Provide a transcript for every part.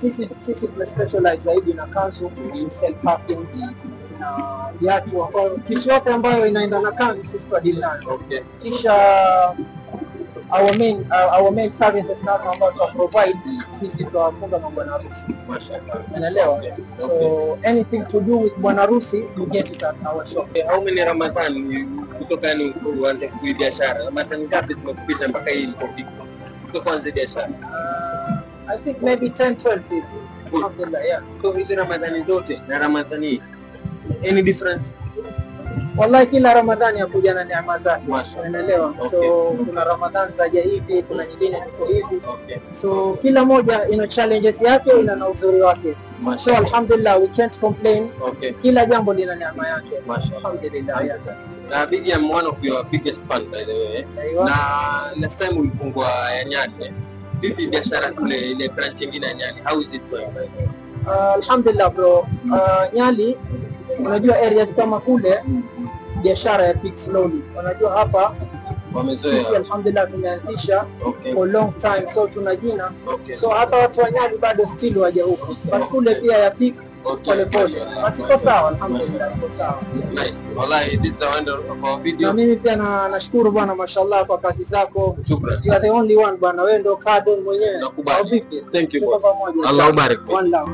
Sisi specialize zaidi na kanzu, we sell perfumes na viatu, ambao kitu yote ambayo inaenda na kanzu sisi tunadili nayo. Okay. Kisha our main services na ambao tuna provide, sisi tuwafunga bwana harusi. Unaelewa? So anything to do with bwana harusi you get it at our shop. How many Ramadhan kutoka ni uanze biashara? Ramadhan ngapi zimekupita mpaka hii ilipofika? Kutoka kuanza biashara? I think maybe 10-12 people. Alhamdulillah, yeah. So hizi Ramadhani zote na Ramadhani any difference? Wallahi kila Ramadhani yakuja na neema zake. Unaelewa? Okay. So kuna Ramadhani zaja hivi, kuna nyingine ziko hivi. Okay. So kila moja ina challenges yake, ina na uzuri wake. So alhamdulillah we can't complain. Okay. Kila jambo lina neema yake. Alhamdulillah. Big, I'm one of your biggest fans by the way. Na last time ulifungwa ya Nyali. Vipi biashara kule ile branch nyingine ya Nyali? How is it going by the way? Alhamdulillah bro. Nyali unajua areas kama kule biashara ya pick slowly. Unajua hapa wamezoea. Sisi alhamdulillah tumeanzisha for long time, so tuna jina. So hata watu wa Nyali bado still waje huko. But kule pia ya pick pole pole. Tuko sawa alhamdulillah, tuko sawa. Nice. Wallahi this is the end of our video. Na mimi pia nashukuru bwana mashallah kwa kazi zako. Shukran. You are the only one bwana, wewe ndo Cardon mwenyewe. Nakubali. Thank you. Allah Allah ubarik. One love.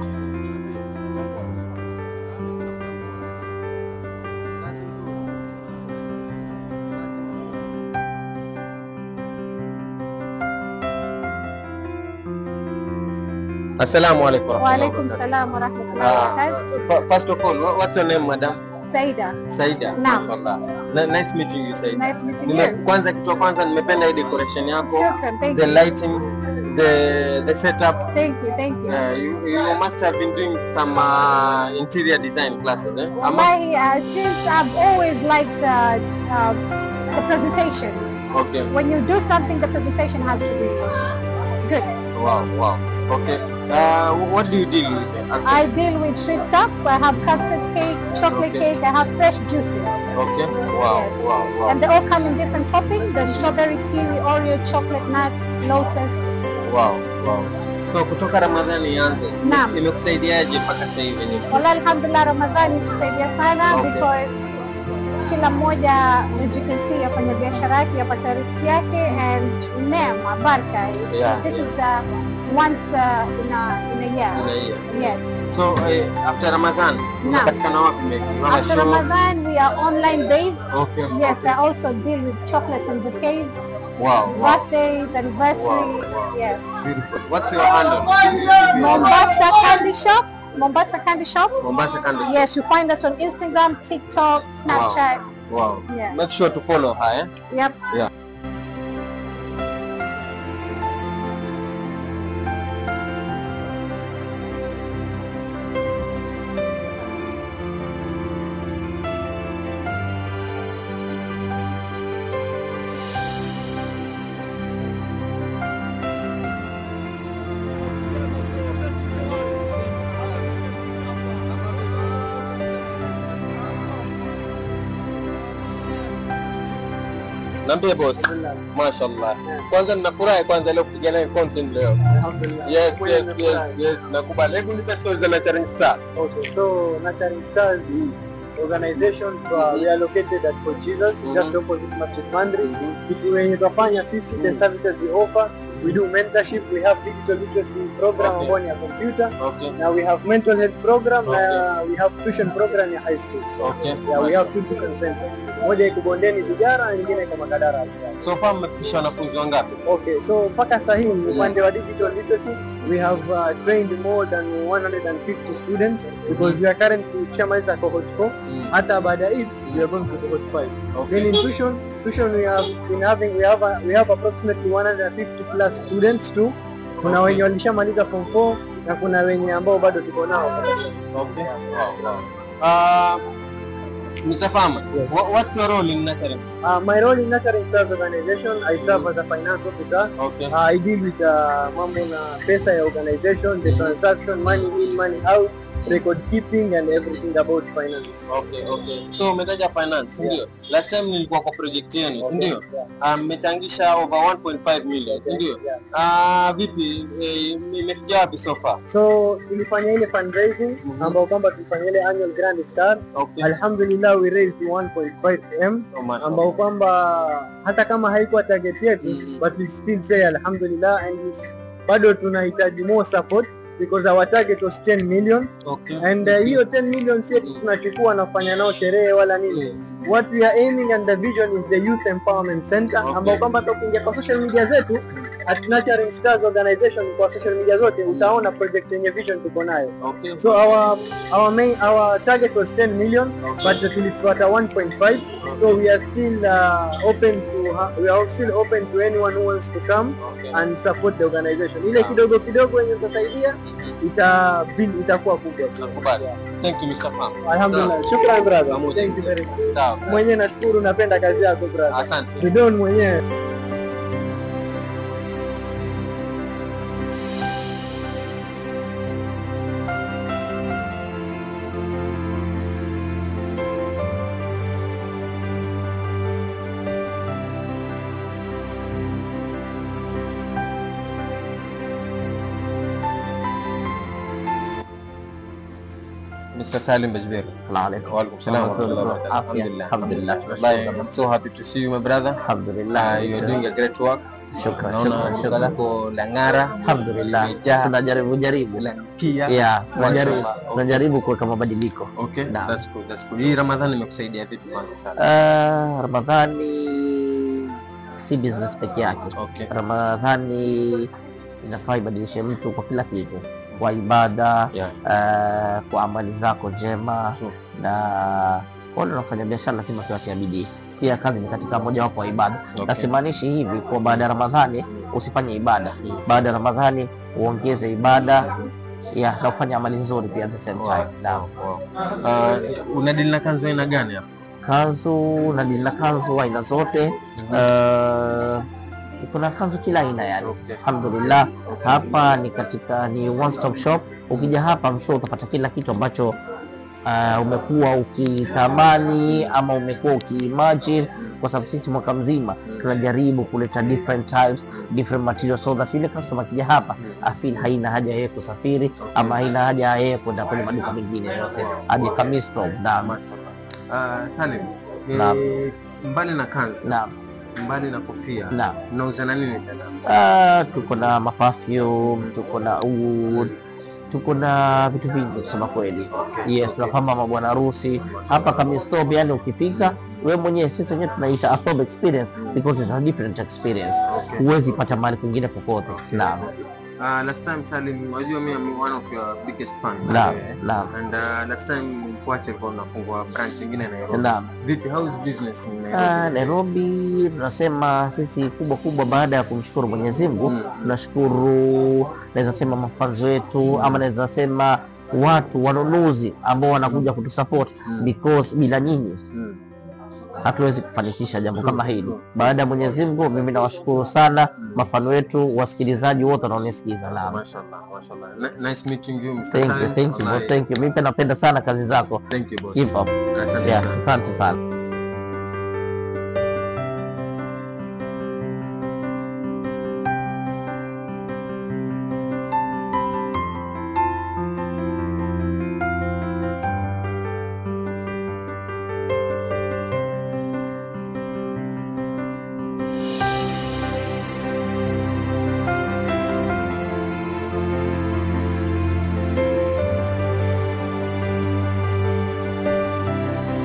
Assalamu alaikum. Wa alaikum salam wa rahmatullahi wa barakatuh. First of all, what's your name, madam? Saida. Saida. Mashallah. Nice meeting you, Saida. Nice meeting you. Kwanza kitu kwanza nimependa hii decoration yako. Shukran, thank the you. lighting, the setup. Thank you, thank you. You must have been doing some interior design classes, eh? Wallahi, since I've always liked the presentation. Okay. When you do something, the presentation has to be good. Wow. Okay. What do you deal with? I deal with sweet stuff. I have custard cake, chocolate cake. I have fresh juices. Okay. Wow. Yes. Wow. And they all come in different toppings. The strawberry, kiwi, Oreo, chocolate nuts, lotus. Wow. So kutoka Ramadhani ianze. Naam. Nimekusaidiaje mpaka sasa hivi ni? Wallahi alhamdulillah, Ramadhani tusaidia sana because kila mmoja, as you can see, afanya biashara yake, yapata riziki yake, and neema, baraka. This is once in a year. Yes. So after Ramadan, unapatikana wapi maybe? After Ramadan, we are online based. Okay. Yes, I also deal with chocolates and bouquets. Wow. Birthdays, anniversary. Wow. Yes. Beautiful. What's your handle? Mombasa Candy Shop. Mombasa Candy Shop. Mombasa Candy Shop. Yes, you find us on Instagram, TikTok, Snapchat. Wow. Yeah. Make sure to follow her, eh? Yep. Yeah. Niambie boss. Mashallah. Kwanza ninafurahi kwanza leo kupiga naye content leo. Alhamdulillah. Yes. Nakubali. Hebu nipe stories za Nurturing Star. Okay, so Nurturing Stars organization, we are located at Fort Jesus, just opposite Masjid Mandri. Kitu wenye tunafanya sisi, the services we offer, we do mentorship, we have digital literacy program on your computer. Now we have mental health program, we have tuition program in high school. Yeah, we have two tuition centers. Moja iko Bondeni Vijara na nyingine iko Makadara. So far mmefikisha wanafunzi wangapi? Okay, so mpaka sasa hivi upande wa digital literacy we have trained more than 150 students because we are currently tushamaliza cohort 4. Hata baada hii we are going to cohort 5. Then in tuition we have approximately 150 plus students too. Kuna wenye walishamaliza form 4 na kuna wenye ambao bado tuko nao. Okay. Wow. Mr. Farmer, what's your role in Nurturing? My role in Nurturing Stars organization, I serve as a finance officer. Okay. I deal with mambo na pesa ya organization, the transaction, money in, money out, record keeping and everything about finance. Okay, okay. So umetaja finance, ndio? Last time nilikuwa kwa project yenu, ndio? Mmechangisha over 1.5 million, ndio? Vipi imefikia wapi so far? So tulifanya ile fundraising ambao kwamba tulifanya ile annual grand iftar. Alhamdulillah we raised 1.5 M ambao kwamba hata kama haikuwa target yetu but we still say alhamdulillah, and bado tunahitaji more support because our target was 10 million. And hiyo 10 million sio tunachukua na kufanya nao sherehe wala nini. What we are aiming and the vision is the Youth Empowerment Center ambao kwamba tukiingia kwa social media zetu at Nurturing Stars Organization, kwa social media zote utaona project yenye vision tuko nayo. So our target was 10 million but tulipata 1.5. So we are still open to anyone who wants to come and support the organization. Ile kidogo kidogo yenye tutasaidia itakuwa kubwa. Thank you Mr. Pam. Alhamdulillah. Shukran brother. Thank you very much. Mwenyewe nashukuru, napenda kazi yako brother. Asante. Bidon mwenyewe. Mr. Salim Bajbir. Assalamualaikum. Walaikum salam. Alhamdulillah. I'm so happy to see you, my brother. Alhamdulillah. You're doing a great work. Shukran. Naona duka lako lang'ara. Alhamdulillah. Tunajaribu. Pia. Yeah, tunajaribu kuweka mabadiliko. Okay. That's good. That's good. Hii Ramadhani imekusaidia vipi kwanza sana? Ramadhani si business peke yake. Okay. Ramadhani inafaa ibadilishe mtu kwa kila kitu. Kwa ibada, kwa amali zako njema, na wale wanafanya biashara lazima tuatie bidii. Pia kazi ni katika moja wapo wa ibada. Na simaanishi hivi kwa baada ya Ramadhani usifanye ibada. Baada ya Ramadhani uongeze ibada na ufanye amali nzuri pia at the same time. Naam. Unadili na kanzu aina gani hapa? Kanzu nadili na kanzu aina zote. Kuna kanzu kila aina yani. Alhamdulillah, hapa ni one stop shop. Ukija hapa msho utapata kila kitu ambacho umekuwa ukitamani ama umekuwa ukiimagine, kwa sababu sisi mwaka mzima tunajaribu kuleta different types, different materials, so that ile customer kija hapa afeel haina haja yeye kusafiri ama haina haja yeye kwenda kwenye maduka mengine yote, aje Kamisto. Naam. Salim, mbali na kanzu, naam, mbali na kofia, naam, mnauza nini tena? Tuko na perfume, tuko na wood, tuko na vitu vingi kusema kweli. Yes, tunapamba mabwana harusi hapa Kamisto. Yani ukifika wewe mwenyewe, sisi wenyewe tunaita a club experience because it's a different experience. Huwezi pata mali kwingine popote. Naam. Last time Salim, unajua mimi am one of your biggest fan. Naam. And last time kwache kwa unafungua branch nyingine Nairobi. Naam. Vipi, how is business in Nairobi? Nairobi tunasema sisi kubwa baada ya kumshukuru Mwenyezi Mungu, tunashukuru naweza sema mafanzo wetu, ama naweza sema watu wanunuzi ambao wanakuja kutusupport, because bila nyinyi hatuwezi kufanikisha jambo kama hili. Baada ya Mwenyezi Mungu, mimi nawashukuru sana mafano wetu, wasikilizaji wote wanaonisikiza. Mashallah. Nice meeting you, Mr. Thank you boss. Thank you. Mimi pia napenda sana kazi zako. Thank you boss. Keep up. Asante sana.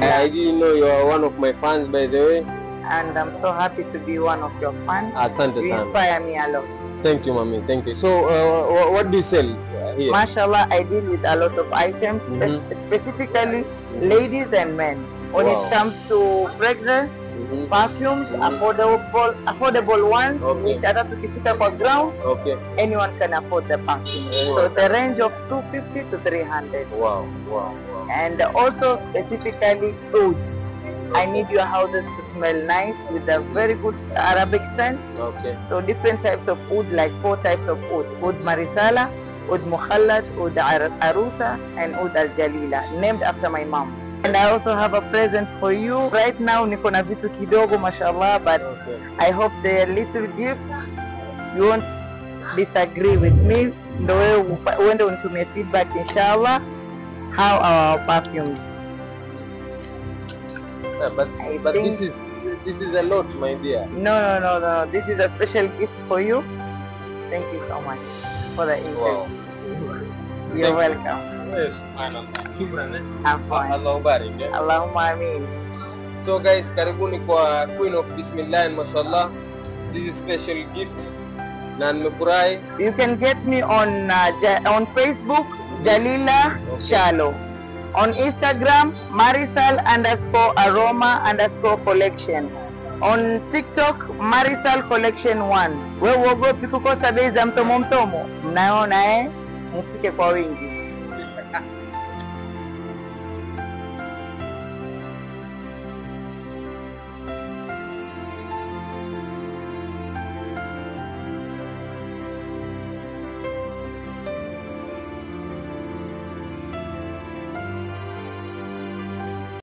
I didn't know you are one of my fans, by the way. And I'm so happy to be one of your fans. Asante You sana. inspire me a lot. Thank you, mommy. Thank you. So, what do you sell here? Mashallah, I deal with a lot of items, specifically ladies and men. When it comes to fragrance, perfumes, affordable ones, which hata tukifika kwa ground, anyone can afford the perfume. So the range of 250 to 300. Wow. And also specifically oud. I need your houses to smell nice with a very good Arabic scent. So different types of oud, like 4 types of oud. Oud Marisala, Oud Mukhallat, Oud Arusa, and Oud Al Jalila, named after my mom. And I also have a present for you. Right now, niko na vitu kidogo, mashallah, but I hope the little gifts, you won't disagree with me. Ndo uende unitumie feedback, inshallah, how our perfumes. Yeah, but this is a lot, my dear. No. This is a special gift for you. Thank you so much for the interview. Wow. You're welcome. Yes, Allah Barik. Allahumma ameen. So guys, karibuni kwa Queen of Bismillah, mashallah. This is special gift. Na nimefurahi. You can get me on Facebook, Jalila Shalo. On Instagram, Marisal_aroma_collection. On TikTok, Marisal Collection 1. Wewe uogopi kukosa bei za mtomo mtomo? Mnaona mufike kwa wingi.